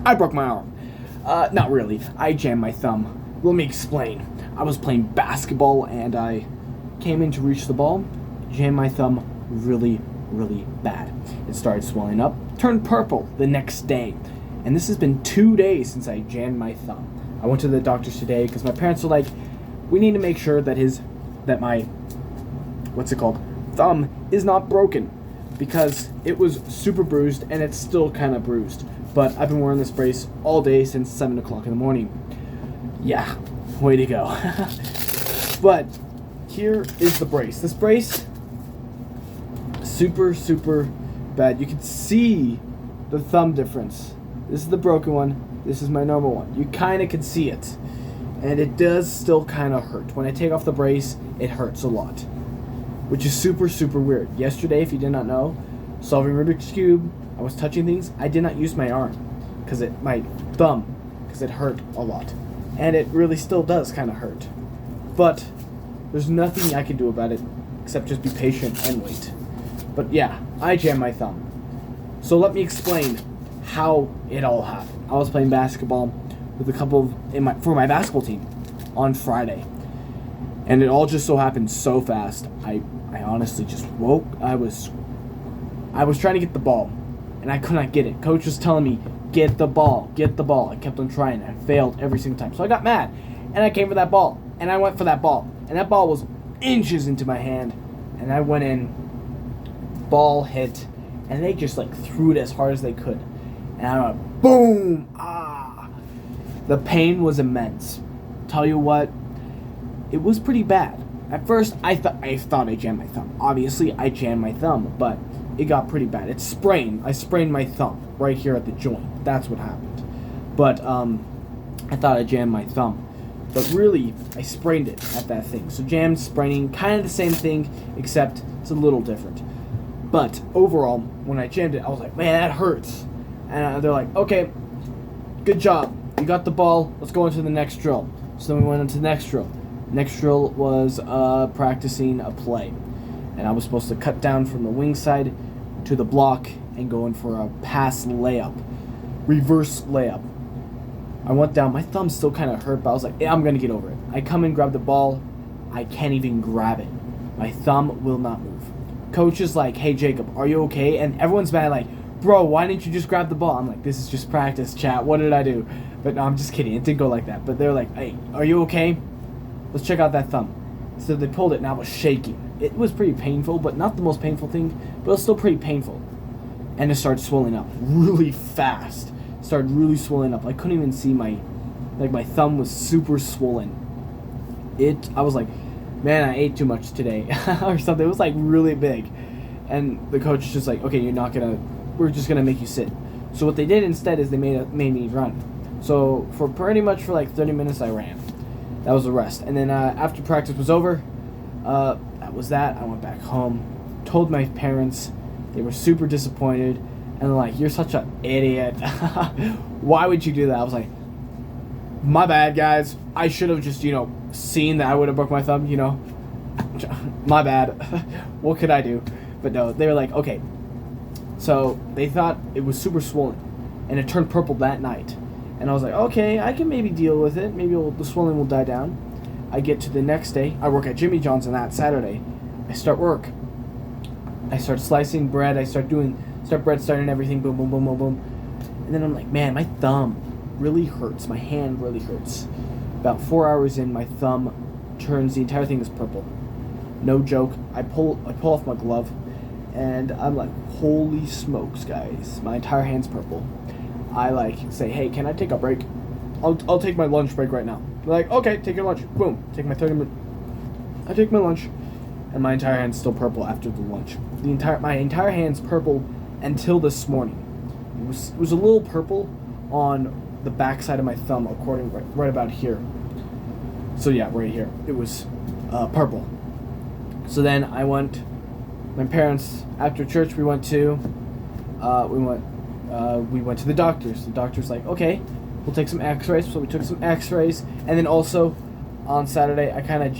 I broke my arm. Not really. I jammed my thumb. Let me explain. I was playing basketball and I came in to reach the ball, jammed my thumb really, really bad. It started swelling up, turned purple the next day. And this has been 2 days since I jammed my thumb. I went to the doctors today because my parents were like, we need to make sure that my thumb is not broken, because it was super bruised and it's still kind of bruised. But I've been wearing this brace all day since 7 o'clock in the morning. Yeah, way to go. But here is the brace. This brace, super, super bad. You can see the thumb difference. This is the broken one. This is my normal one. You kind of can see it. And it does still kind of hurt. When I take off the brace, it hurts a lot, which is super, super weird. Yesterday, if you did not know, solving Rubik's Cube, I was touching things. I did not use my arm, my thumb, because it hurt a lot. And it really still does kind of hurt. But there's nothing I can do about it except just be patient and wait. But yeah, I jammed my thumb. So let me explain how it all happened. I was playing basketball with a couple for my basketball team on Friday. And it all just so happened so fast. I honestly just woke. I was trying to get the ball, and I could not get it. Coach was telling me, get the ball, get the ball. I kept on trying, and I failed every single time. So I got mad, and I came for that ball, and I went for that ball. And that ball was inches into my hand, and I went in, ball hit, and they just threw it as hard as they could. And I went, boom, ah. The pain was immense. Tell you what, it was pretty bad. At first, I thought I jammed my thumb. Obviously, I jammed my thumb, but it got pretty bad. It's sprained. I sprained my thumb right here at the joint. That's what happened. But I thought I jammed my thumb. But really, I sprained it at that thing. So jammed, spraining, kind of the same thing, except it's a little different. But overall, when I jammed it, I was like, man, that hurts. And they're like, okay, good job. You got the ball. Let's go into the next drill. So then we went into the next drill. Next drill was practicing a play. And I was supposed to cut down from the wing side to the block and go in for a pass layup. Reverse layup. I went down. My thumb still kind of hurt, but I was like, yeah, I'm going to get over it. I come and grab the ball. I can't even grab it. My thumb will not move. Coach is like, hey, Jacob, are you okay? And everyone's mad, like, bro, why didn't you just grab the ball? I'm like, this is just practice, chat. What did I do? But no, I'm just kidding. It didn't go like that. But they're like, hey, are you okay? Let's check out that thumb. So they pulled it, and I was shaking. It was pretty painful, but not the most painful thing, but it was still pretty painful. And it started swelling up really fast. It started really swelling up. I couldn't even see my thumb was super swollen. I was like, man, I ate too much today or something. It was really big. And the coach is just like, okay, we're just gonna make you sit. So what they did instead is they made me run. So for pretty much 30 minutes I ran. That was the rest. And then after practice was over, that was that. I went back home, told my parents. They were super disappointed, and they're like, you're such an idiot. Why would you do that? I was like, my bad, guys. I should have just, seen that I would have broke my thumb, My bad. What could I do? But no, they were like, okay. So they thought it was super swollen, and it turned purple that night. And I was like, okay, I can maybe deal with it. Maybe the swelling will die down. I get to the next day. I work at Jimmy John's on that Saturday. I start work. I start slicing bread. I start bread starting everything. Boom, boom, boom, boom, boom. And then I'm like, man, my thumb really hurts. My hand really hurts. About 4 hours in, my thumb turns. The entire thing is purple. No joke. I pull off my glove, and I'm like, holy smokes, guys. My entire hand's purple. I say, hey, can I take a break? I'll take my lunch break right now. They're like, okay, take your lunch. Boom. Take my 30-minute. I take my lunch, and my entire hand's still purple after the lunch. My entire hand's purple until this morning. It was a little purple on the back side of my thumb, right about here. So yeah, right here. It was purple. So then my parents, after church, we went to the doctors. The doctor's like, okay, we'll take some x-rays. So we took some x-rays. And then also on Saturday, I kind of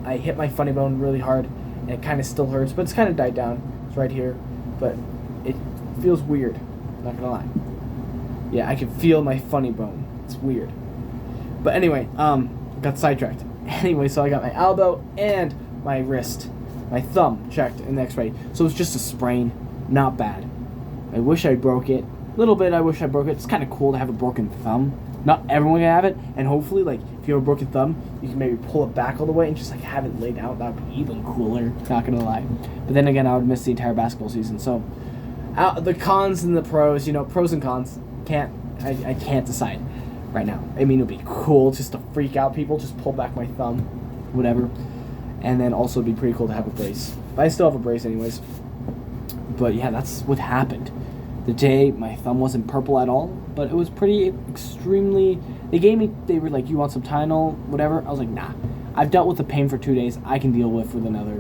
I hit my funny bone really hard, and it kind of still hurts, but it's kind of died down. It's right here, but it feels weird, not gonna lie. Yeah, I can feel my funny bone. It's weird. But anyway, got sidetracked. Anyway, so I got my elbow and my wrist, my thumb checked in the x-ray. So it was just a sprain, not bad. I wish I broke it. Little bit, I wish I broke it. It's kind of cool to have a broken thumb. Not everyone can have it, and hopefully, like, if you have a broken thumb, you can maybe pull it back all the way and just, like, have it laid out. That would be even cooler, not gonna lie. But then again, I would miss the entire basketball season. So, the cons and the pros, pros and cons, I can't decide right now. I mean, it would be cool just to freak out people, just pull back my thumb, whatever. And then also it'd be pretty cool to have a brace. But I still have a brace anyways. But yeah, that's what happened. The day my thumb wasn't purple at all, but it was pretty extremely. They were like, you want some Tylenol, whatever. I was like, nah. I've dealt with the pain for 2 days. I can deal with another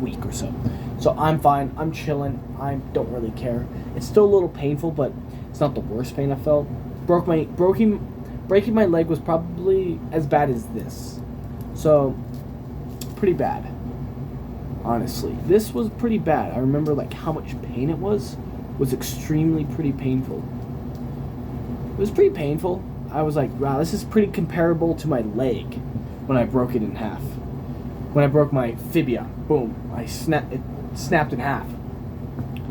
week or so. So I'm fine. I'm chilling. I don't really care. It's still a little painful, but it's not the worst pain I felt. Breaking my leg was probably as bad as this. So pretty bad. Honestly, this was pretty bad. I remember like how much pain it was extremely pretty painful. It was pretty painful. I was like, wow, this is pretty comparable to my leg when I broke it in half. When I broke my fibia, boom, it snapped in half.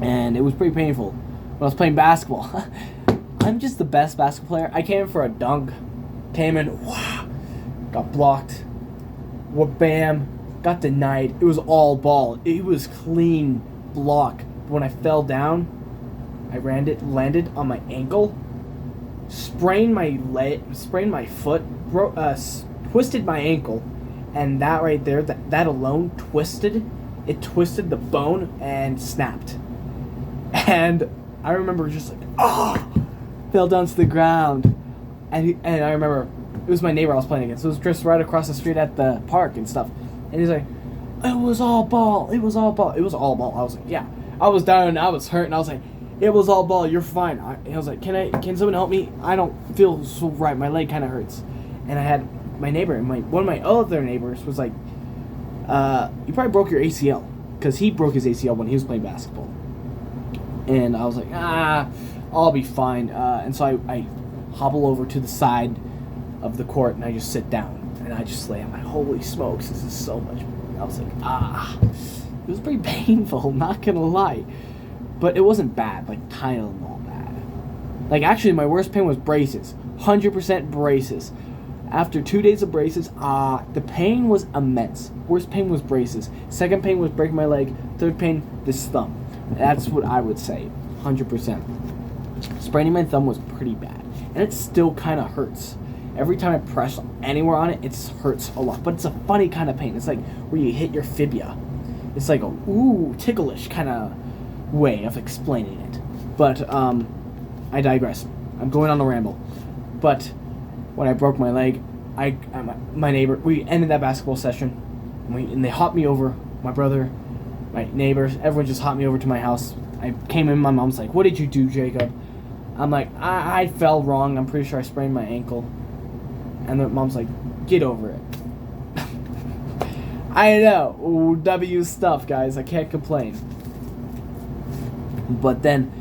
And it was pretty painful when I was playing basketball. I'm just the best basketball player. I came in for a dunk, came in, wow, got blocked, bam, got denied. It was all ball. It was clean block. When I fell down, I landed on my ankle, sprained my foot, twisted my ankle, and that right there, that alone twisted the bone and snapped. And I remember just like, fell down to the ground. And I remember, it was my neighbor I was playing against. It was just right across the street at the park and stuff. And he's like, it was all ball. It was all ball. It was all ball. I was like, yeah. I was down, I was hurt, and I was like, it was all ball, you're fine. I was like, can someone help me? I don't feel so right, my leg kind of hurts. And I had my neighbor, and one of my other neighbors was like, you probably broke your ACL, because he broke his ACL when he was playing basketball. And I was like, I'll be fine. And so I hobble over to the side of the court, and I just sit down, and I just lay. I'm like, holy smokes, this is so much. I was like, It was pretty painful, not gonna lie. But it wasn't bad, like Tylenol bad. Like, actually, my worst pain was braces. 100% braces. After 2 days of braces, the pain was immense. Worst pain was braces. Second pain was breaking my leg. Third pain, this thumb. That's what I would say, 100%. Spraining my thumb was pretty bad. And it still kind of hurts. Every time I press anywhere on it, it hurts a lot. But it's a funny kind of pain. It's like where you hit your fibia. It's like a ticklish kind of way of explaining it. But I digress. I'm going on a ramble. But when I broke my leg, my neighbor, we ended that basketball session, and they hopped me over. My brother, my neighbors, everyone just hopped me over to my house. I came in. My mom's like, "What did you do, Jacob?" I'm like, I fell wrong. I'm pretty sure I sprained my ankle. And the mom's like, "Get over it." I know. Ooh, W stuff, guys. I can't complain. But then,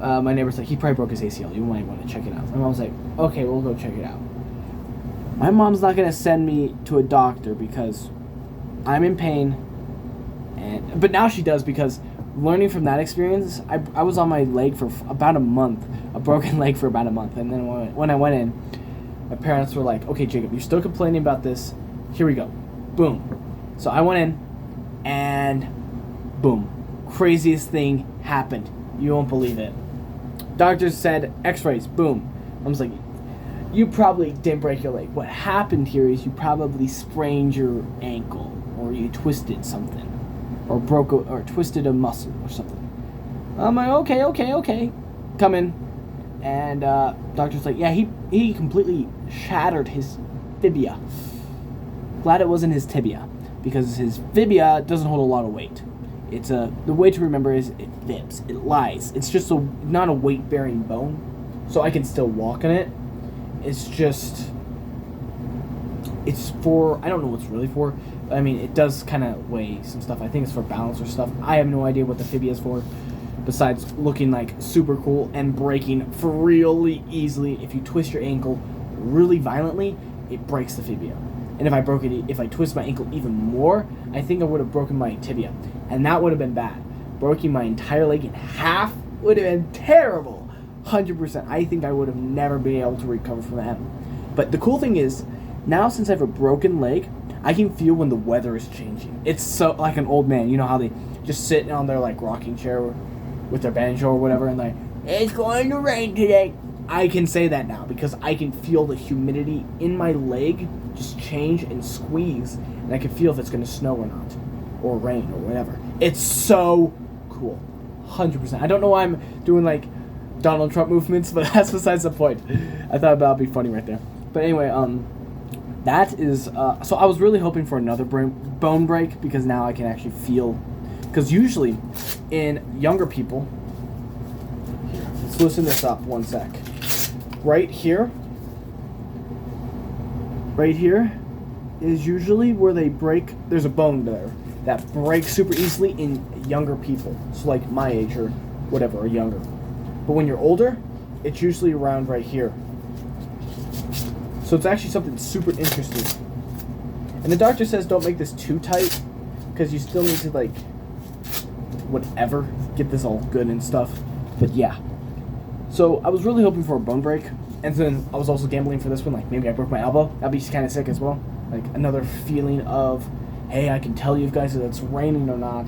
my neighbor's like, he probably broke his ACL. You might want to check it out. My mom's like, okay, we'll go check it out. My mom's not going to send me to a doctor because I'm in pain. But now she does, because learning from that experience, I was on my leg for about a month. A broken leg for about a month. And then when I went in, my parents were like, okay, Jacob, you're still complaining about this. Here we go. Boom. So I went in, and boom, craziest thing happened. You won't believe it. Doctors said x-rays, boom. I was like, you probably didn't break your leg. What happened here is you probably sprained your ankle, or you twisted something, or twisted a muscle or something. I'm like, okay. Come in, and doctor's like, yeah, he completely shattered his fibia. Glad it wasn't his tibia, because his fibia doesn't hold a lot of weight. The way to remember is it fibs, it lies. It's just not a weight-bearing bone, so I can still walk on it. It's for, I don't know what it's really for. I mean, it does kind of weigh some stuff. I think it's for balance or stuff. I have no idea what the fibia is for. besides looking like super cool and breaking really easily. If you twist your ankle really violently, it breaks the fibula. And if I twist my ankle even more, I think I would have broken my tibia. And that would have been bad. Breaking my entire leg in half would have been terrible. 100%. I think I would have never been able to recover from that. But the cool thing is, now since I have a broken leg, I can feel when the weather is changing. It's so like an old man. You know how they just sit on their like rocking chair with their banjo or whatever, and like, it's going to rain today. I can say that now because I can feel the humidity in my leg just change and squeeze, and I can feel if it's going to snow or not, or rain or whatever. It's so cool. 100%. I don't know why I'm doing like Donald Trump movements, but that's besides the point. I thought that would be funny right there. But anyway, that is, so I was really hoping for another bone break because now I can actually feel, because usually in younger people, here, let's loosen this up one sec. Right here is usually where they break, there's a bone there that breaks super easily in younger people. So like my age or whatever, or younger. But when you're older, it's usually around right here. So it's actually something super interesting. And the doctor says don't make this too tight because you still need to like, whatever, get this all good and stuff. But yeah. So I was really hoping for a bone break. And then I was also gambling for this one, like maybe I broke my elbow. That'd be kind of sick as well. Like another feeling of, hey, I can tell you guys if it's raining or not.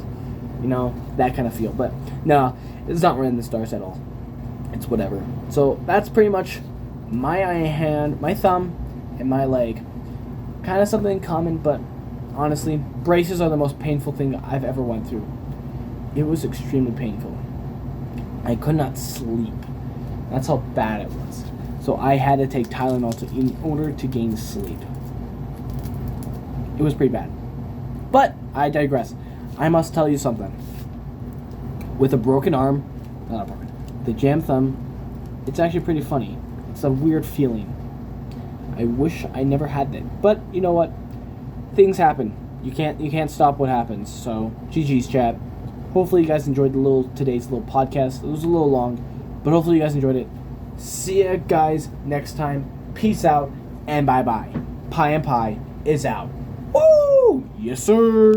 You know, that kind of feel. But no, it's not raining the stars at all. It's whatever. So that's pretty much my hand, my thumb, and my leg. Kind of something in common, but honestly, braces are the most painful thing I've ever went through. It was extremely painful. I could not sleep. That's how bad it was. So I had to take Tylenol in order to gain sleep. It was pretty bad. But I digress. I must tell you something. With a broken arm, not broken, the jammed thumb, it's actually pretty funny. It's a weird feeling. I wish I never had that. But you know what? Things happen. You can't stop what happens. So GG's chat. Hopefully you guys enjoyed today's little podcast. It was a little long, but hopefully you guys enjoyed it. See ya guys next time. Peace out and bye bye. Pie and Pie is out. Woo! Yes sir.